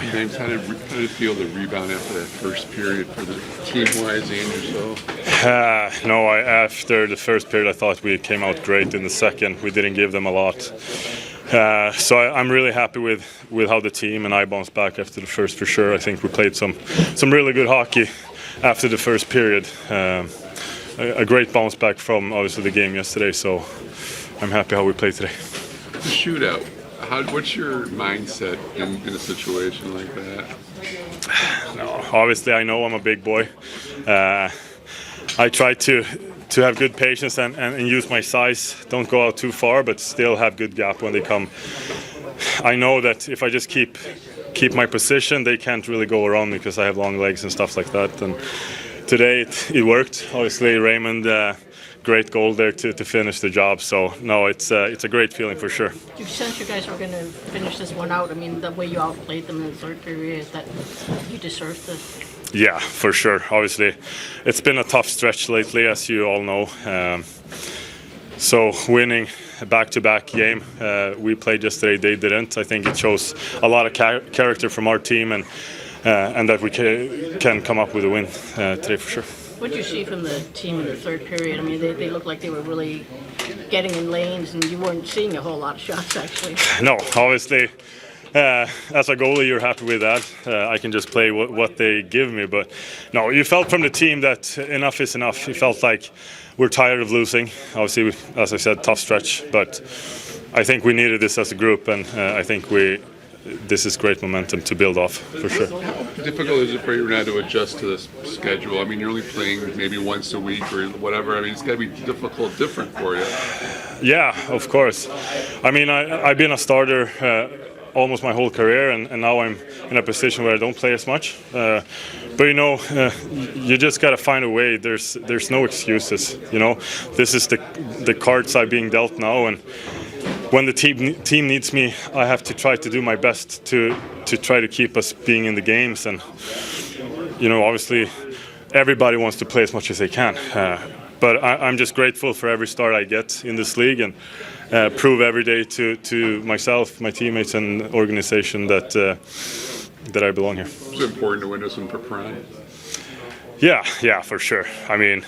James, how did it feel to rebound after that first period for the team-wise and yourself? No, after the first period, I thought we came out great. In the second, we didn't give them a lot. So I'm really happy with how the team and I bounced back after the first, for sure. I think we played some really good hockey after the first period. A great bounce back from obviously the game yesterday. So I'm happy how we played today. The shootout. What's your mindset in a situation like that? No, obviously I know I'm a big boy. I try to have good patience and use my size. Don't go out too far, but still have good gap when they come. I know that if I just keep my position, they can't really go around me because I have long legs and stuff like that. And today it worked. Obviously Raymond. Great goal there to finish the job. So no, it's a great feeling for sure. Do you sense you guys were going to finish this one out? I mean, the way you outplayed them in the third period, that you deserved this. Yeah, for sure. Obviously, it's been a tough stretch lately, as you all know. So winning a back-to-back game, we played yesterday. They didn't. I think it shows a lot of character from our team, and that we can come up with a win today for sure. What did you see from the team in the third period? I mean, they looked like they were really getting in lanes, and you weren't seeing a whole lot of shots, actually. No, obviously, as a goalie, you're happy with that. I can just play what they give me. But no, you felt from the team that enough is enough. You felt like we're tired of losing. Obviously, as I said, tough stretch. But I think we needed this as a group, and I think this is great momentum to build off, for sure. How difficult is it for you now to adjust to this schedule? I mean, you're only playing maybe once a week or whatever. I mean, it's got to be different for you. Yeah, of course. I mean, I've been a starter almost my whole career, and now I'm in a position where I don't play as much. But you just got to find a way. There's no excuses. This is the cards I'm being dealt now, and when the team needs me, I have to try to do my best to try to keep us being in the games. And obviously, everybody wants to play as much as they can. But I'm just grateful for every start I get in this league, and prove every day to myself, my teammates, and organization that I belong here. It's important to win this one for Perron. Yeah, for sure. I mean,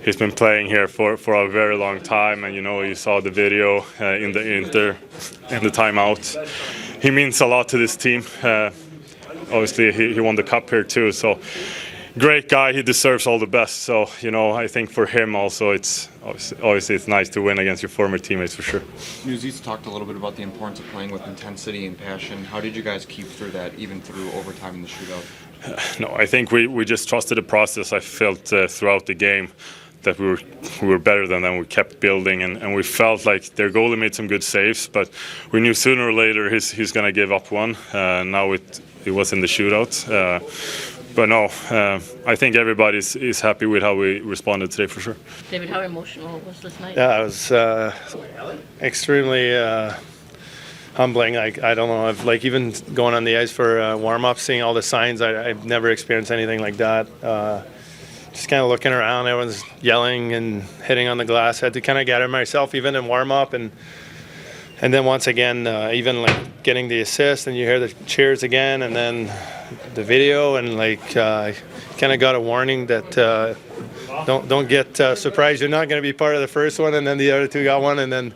he's been playing here for a very long time, and you saw the video in the timeout. He means a lot to this team. Obviously, he won the cup here too. So, great guy. He deserves all the best. So, I think for him also, it's obviously it's nice to win against your former teammates for sure. Newsies talked a little bit about the importance of playing with intensity and passion. How did you guys keep through that, even through overtime in the shootout? No, I think we just trusted the process. I felt throughout the game that we were better than them. We kept building, and we felt like their goalie made some good saves, but we knew sooner or later he's going to give up one. Now it was in the shootout. But no, I think everybody is happy with how we responded today for sure. David, how emotional was this night? Yeah, it was extremely humbling. I don't know, even going on the ice for warm-up, seeing all the signs, I've never experienced anything like that. Just kind of looking around, everyone's yelling and hitting on the glass. I had to kind of gather myself even in warm-up, and then once again, even like getting the assist, and you hear the cheers again, and then the video, and kind of got a warning that don't get surprised. You're not going to be part of the first one, and then the other two got one, and then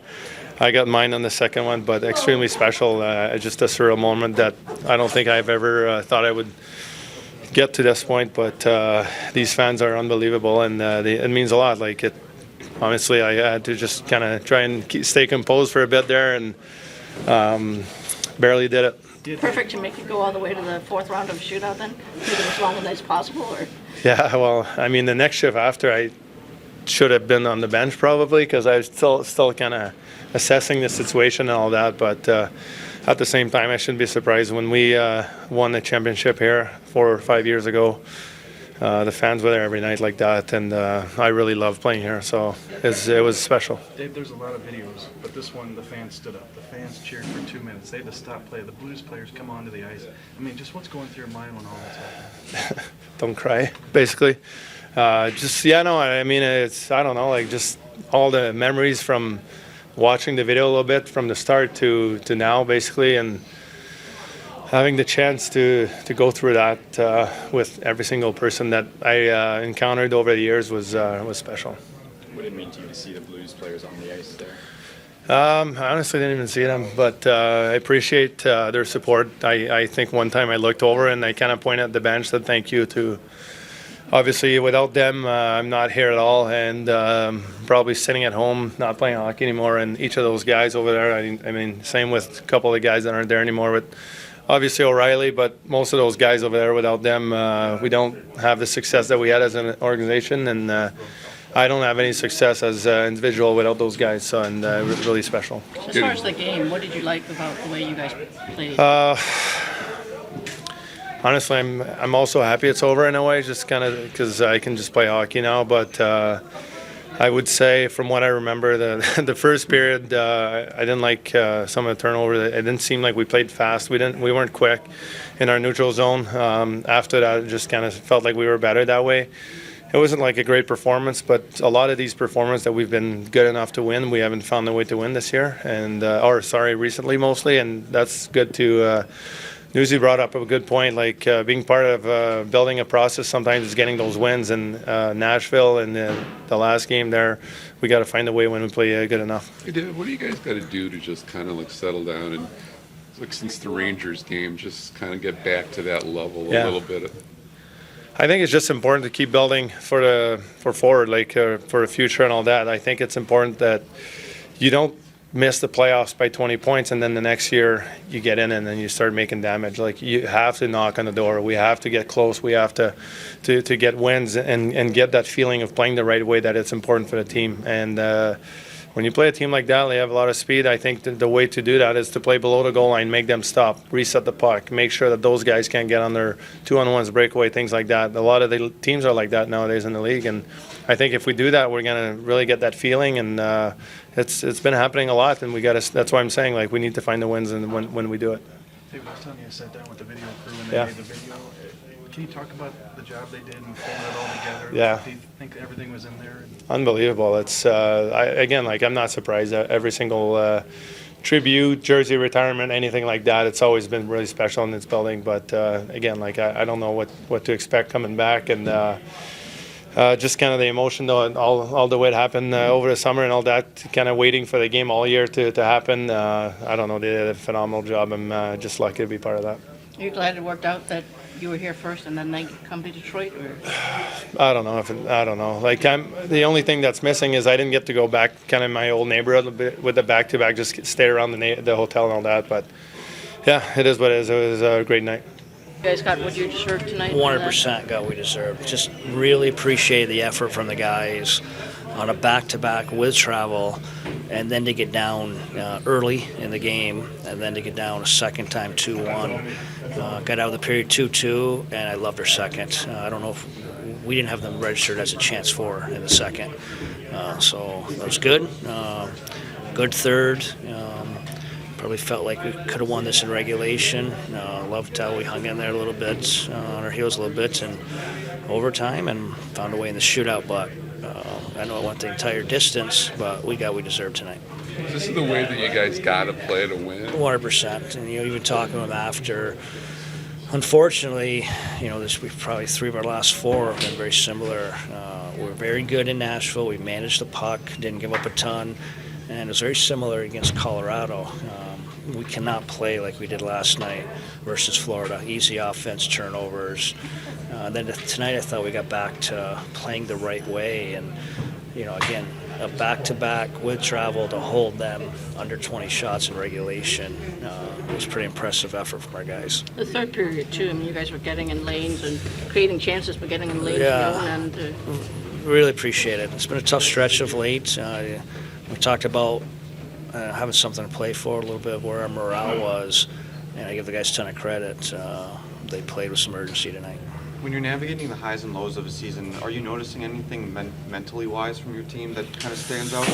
I got mine on the second one. But extremely special, just a surreal moment that I don't think I've ever thought I would get to this point, but these fans are unbelievable, and it means a lot. Honestly, I had to just kind of try and stay composed for a bit there, and barely did it. Perfect to make it go all the way to the fourth round of the shootout then? Make it as long as possible? Or? Yeah, well, I mean, the next shift after, I should have been on the bench probably, because I was still kind of assessing the situation and all that, but at the same time, I shouldn't be surprised when we won the championship here 4 or 5 years ago. The fans were there every night like that, and I really love playing here, so it was special. Dave, there's a lot of videos, but this one, the fans stood up. The fans cheered for 2 minutes. They had to stop play. The Blues players come onto the ice. I mean, just what's going through your mind when all that's happening? Don't cry, basically. I mean, I don't know, just all the memories from watching the video a little bit from the start to now, basically, and having the chance to go through that with every single person that I encountered over the years was special. What did it mean to you to see the Blues players on the ice there? I honestly didn't even see them, but I appreciate their support. I think one time I looked over and I kind of pointed at the bench, said thank you to. Obviously, without them, I'm not here at all, and probably sitting at home, not playing hockey anymore. And each of those guys over there, I mean, same with a couple of the guys that aren't there anymore. But obviously O'Reilly, but most of those guys over there, without them, we don't have the success that we had as an organization, and I don't have any success as an individual without those guys. So, and really special. As far as the game, what did you like about the way you guys played? Honestly, I'm also happy it's over in a way, just kind of because I can just play hockey now. But I would say, from what I remember, the first period, I didn't like some of the turnovers. It didn't seem like we played fast. We weren't quick in our neutral zone. After that, it just kind of felt like we were better that way. It wasn't like a great performance, but a lot of these performances that we've been good enough to win, we haven't found a way to win this year, recently mostly, and that's good to. Newsy brought up a good point, like being part of building a process sometimes is getting those wins. In Nashville and the last game there, we got to find a way when we play good enough. Hey, David, what do you guys got to do to just kind of like settle down and, like, since the Rangers game, just kind of get back to that level a little bit? I think it's just important to keep building for forward, like for the future and all that. I think it's important that you don't miss the playoffs by 20 points and then the next year you get in and then you start making damage. Like, you have to knock on the door. We have to get close. We have to get wins and get that feeling of playing the right way, that it's important for the team. And when you play a team like that, they have a lot of speed. I think the way to do that is to play below the goal line, make them stop, reset the puck, make sure that those guys can't get on their 2-on-1s, breakaway, things like that. A lot of the teams are like that nowadays in the league, and I think if we do that, we're going to really get that feeling, and it's been happening a lot, and that's why I'm saying, like, we need to find the wins and when we do it. David, I was telling you, I sat down with the video crew when Yeah. they made the video. Can you talk about the job they did in pulling it all together? Yeah. Do you think everything was in there? Unbelievable. It's I'm not surprised that every single tribute, jersey retirement, anything like that, it's always been really special in this building. But I don't know what to expect coming back, and just kind of the emotion, though, all the way it happened over the summer and all that, kind of waiting for the game all year to happen. I don't know. They did a phenomenal job. I'm just lucky to be part of that. Are you glad it worked out that you were here first and then they come to Detroit? Or? I don't know. Like, the only thing that's missing is I didn't get to go back kind of my old neighborhood a bit with the back-to-back, just stay around the hotel and all that. But yeah, it is what it is. It was a great night. You guys got what you deserved tonight? 100% got what we deserved. Just really appreciate the effort from the guys on a back-to-back with travel, and then to get down early in the game, and then to get down a second time 2-1. Got out of the period 2-2, and I loved our second. I don't know if we didn't have them registered as a chance for in the second. So it was good. Good third. Probably felt like we could have won this in regulation. Loved how we hung in there a little bit, on our heels a little bit, and overtime, and found a way in the shootout. But I know it went the entire distance, but we got what we deserved tonight. This is the way that you guys got to play to win. 100%. And even talking with them after, unfortunately, we've probably 3 of our last 4 have been very similar. We're very good in Nashville. We managed the puck, didn't give up a ton, and it was very similar against Colorado. We cannot play like we did last night versus Florida. Easy offense, turnovers. Then tonight I thought we got back to playing the right way, and again, a back-to-back with travel to hold them under 20 shots in regulation. It was a pretty impressive effort from our guys. The third period, too, I mean, you guys were getting in lanes and creating chances, but getting in lanes. Yeah. Really appreciate it. It's been a tough stretch of late. We talked about having something to play for, a little bit of where our morale was, and I give the guys a ton of credit. They played with some urgency tonight. When you're navigating the highs and lows of a season, are you noticing anything mentally wise from your team that kind of stands out?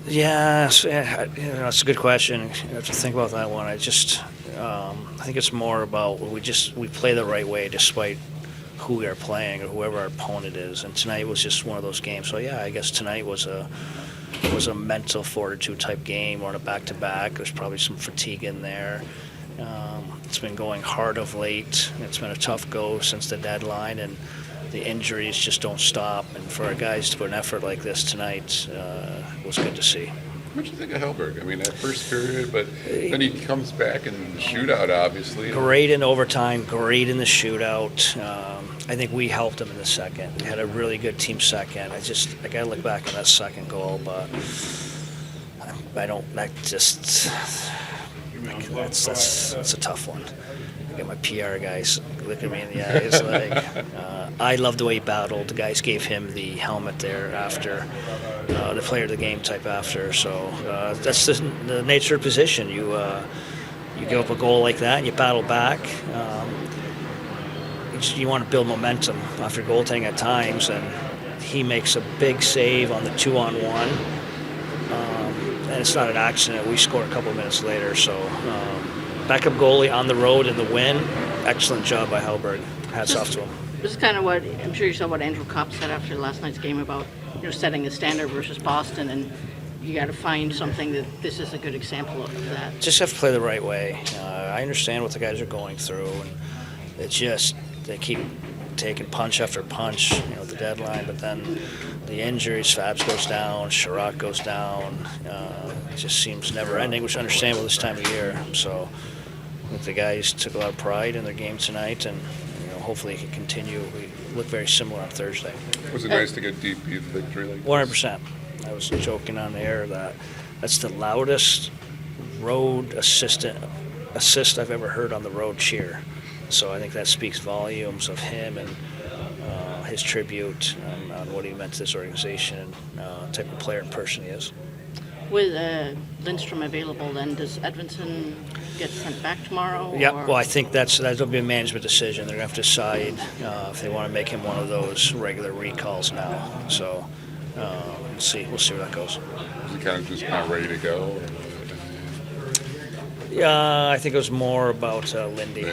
Yes, it's a good question. You have to think about that one. I think it's more about we play the right way despite who we are playing or whoever our opponent is. And tonight was just one of those games. So yeah, I guess tonight was a mental fortitude type game. We're on a back-to-back. There's probably some fatigue in there. It's been going hard of late. It's been a tough go since the deadline, and the injuries just don't stop. And for our guys to put an effort like this tonight was good to see. What do you think of Hellberg? I mean, that first period, but then he comes back in the shootout, obviously. Great in overtime, great in the shootout. I think we helped him in the second. We had a really good team second. I got to look back on that second goal, but I don't. That's a tough one. I got my PR guys looking me in the eyes. I love the way he battled. The guys gave him the helmet there after, the player of the game type after. So that's the nature of position. You give up a goal like that, and you battle back. You want to build momentum after goaltending at times, and he makes a big save on the 2-on-1. And it's not an accident. We score a couple of minutes later. So backup goalie on the road in the win. Excellent job by Hellberg. Hats off to him. This is kind of what I'm sure you saw what Andrew Kopp said after last night's game about setting the standard versus Boston, and you got to find something that this is a good example of that. Just have to play the right way. I understand what the guys are going through, and it's just they keep taking punch after punch, at the deadline. But then the injuries, Fabs goes down, Sherratt goes down. It just seems never ending, which is understandable this time of year. So I think the guys took a lot of pride in their game tonight, and hopefully it can continue. We look very similar on Thursday. Was it nice to get deep victory like 100%. I was joking on the air that's the loudest road assist I've ever heard on the road cheer. So I think that speaks volumes of him and his tribute on what he meant to this organization and type of player and person he is. With Lindstrom available, then does Edvinsson get sent back tomorrow? Yeah, or? well, I think that'll be a management decision. They're going to have to decide if they want to make him one of those regular recalls now. So we'll see where that goes. Is he kind of just not ready to go? Or? Yeah, I think it was more about Lindy.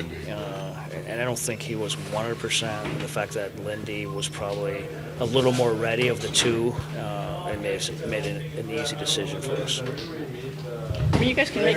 And I don't think he was 100%. The fact that Lindy was probably a little more ready of the two and made an easy decision for us. I mean, you guys can make